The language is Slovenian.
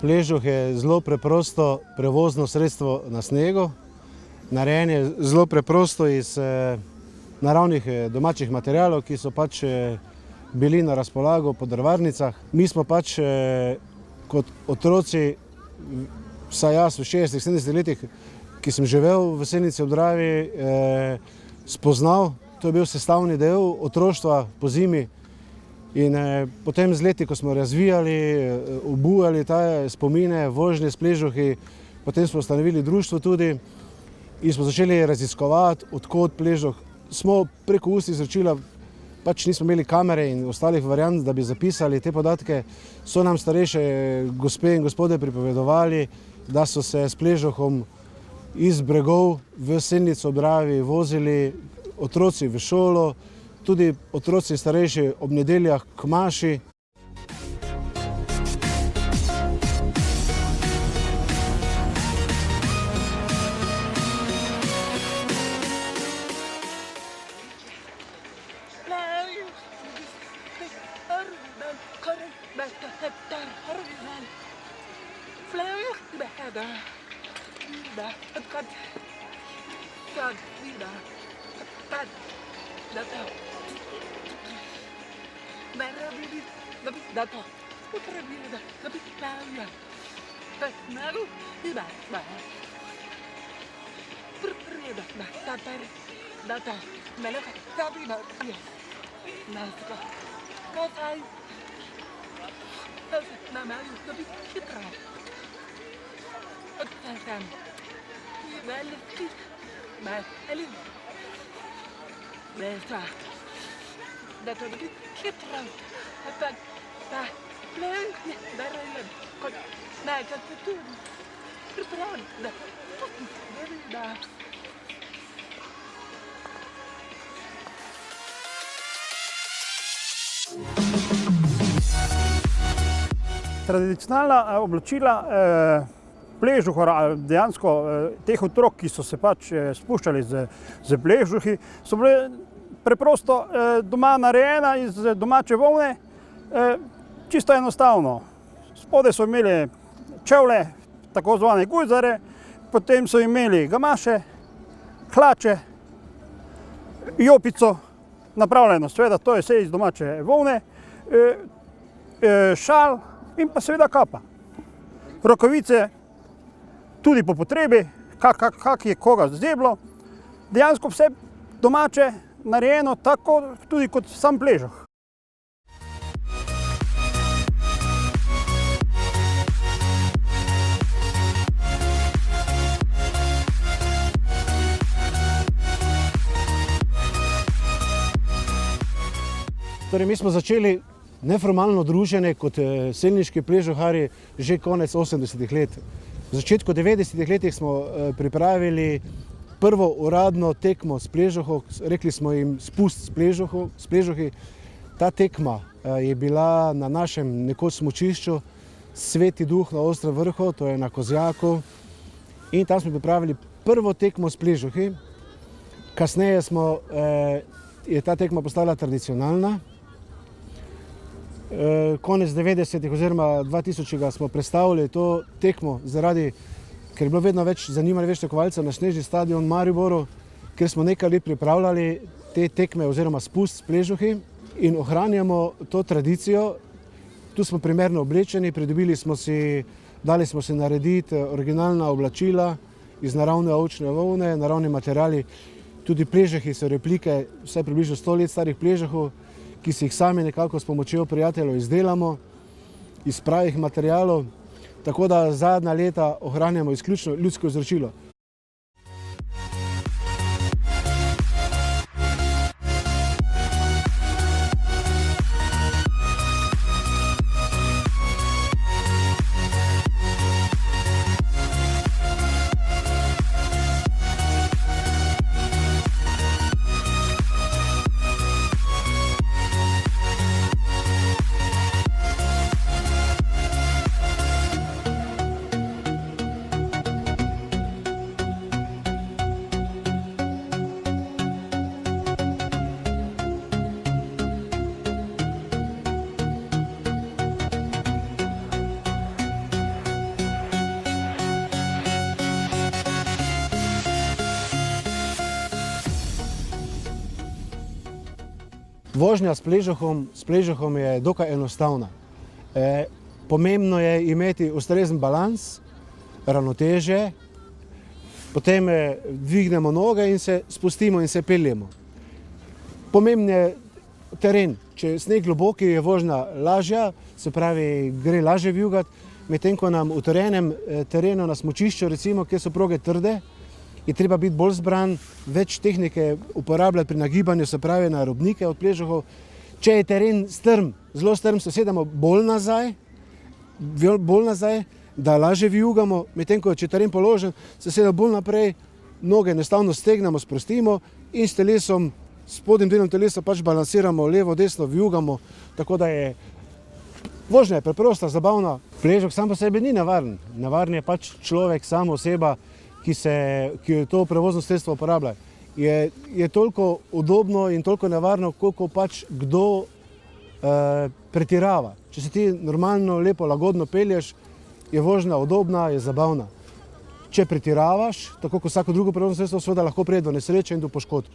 Pležuh je zelo preprosto prevozno sredstvo na snegu. Narejen je zelo preprosto iz naravnih domačih materialov, ki so pač bili na razpolago po drvarnicah. Mi smo pač kot otroci, vsaj jaz v 60-70 letih, ki sem živel v Selnici ob Dravi, spoznal, to je bil sestavni del otroštva po zimi. In potem z leti, ko smo razvijali, obujali te spomine, vožnje s pležuhi, potem smo ustanovili društvo tudi in smo začeli raziskovati, odkot pležuh. Smo preko ust izročila, pač nismo imeli kamere in ostalih variant, da bi zapisali te podatke. So nam starejše gospe in gospode pripovedovali, da so se s pležuhom iz bregov v Selnico ob Dravi vozili otroci v šolo, tudi otroci starejši ob nedeljah k maši. Tradicionalna oblačila pležuhov, dejansko teh otrok, ki so se pač spuščali z pležuhi, so bile preprosto doma narejena iz domače volne, čisto enostavno. Spodaj so imeli čevlje, tako zvane gujzare, potem so imeli gamaše, hlače, jopico, napravljeno, seveda to je vse iz domače volne, šal in pa seveda kapa. Rokavice tudi po potrebi, kak je koga zeblo. Dejansko vse domače narejeno tako tudi kot sam pležuh. Torej, mi smo začeli neformalno druženje kot selniški pležuharji že konec 80-ih let. V začetku 90-ih letih smo pripravili prvo uradno tekmo s pležuhom, rekli smo jim spust s pležuhi. Ta tekma je bila na našem nekoč smučišču Sveti Duh na Ostrem vrhu, to je na Kozjaku. In tam smo pripravili prvo tekmo s pležuhi. Kasneje je ta tekma postala tradicionalna. Konec 90-ih oziroma 2000 smo prestavili to tekmo ker je bilo vedno več zanimalo več tekmovalcev na snežni stadion v Mariboru, ker smo nekaj let pripravljali te tekme oziroma spust s pležuhi in ohranjamo to tradicijo. Tu smo primerno oblečeni, dali smo si narediti originalna oblačila iz naravne ovčne volne, naravni materiali. Tudi pležuhi so replike vsaj približno 100 let starih pležuhov, ki si jih sami nekako s pomočjo prijateljev izdelamo iz pravih materialov. Tako da zadnja leta ohranjamo izključno ljudsko izročilo. Vožnja s pležuhom je dokaj enostavna. Pomembno je imeti ustrezen balans, ravnotežje, potem dvignemo noge in se spustimo in se peljemo. Pomemben je teren. Če je sneg globoki, je vožnja lažja, se pravi, gre lažje vijugati, medtem ko nam v terenu na smučišču, recimo, kjer so proge trde, je treba biti bolj zbran, več tehnike uporabljati pri nagibanju, se pravi na robnike od pležuhov. Če je teren strm, zelo strm, se sedemo bolj nazaj, da lažje vijugamo, medtem ko če je teren položen, se sedemo bolj naprej, noge enostavno stegnemo, sprostimo in s telesom, spodnjim delom telesa pač balansiramo levo, desno, vijugamo, tako da je vožnja je preprosta, zabavna. Pležuk sam po sebi ni nevaren. Nevaren je pač človek, sama oseba, ki to prevozno sredstvo uporablja. Je toliko udobno in toliko nevarno, koliko pač kdo pretirava. Če se ti normalno, lepo, lagodno pelješ, je vožnja udobna, je zabavna. Če pretiravaš, tako kot vsako drugo prevozno sredstvo, seveda lahko pride do nesreče in do poškodb.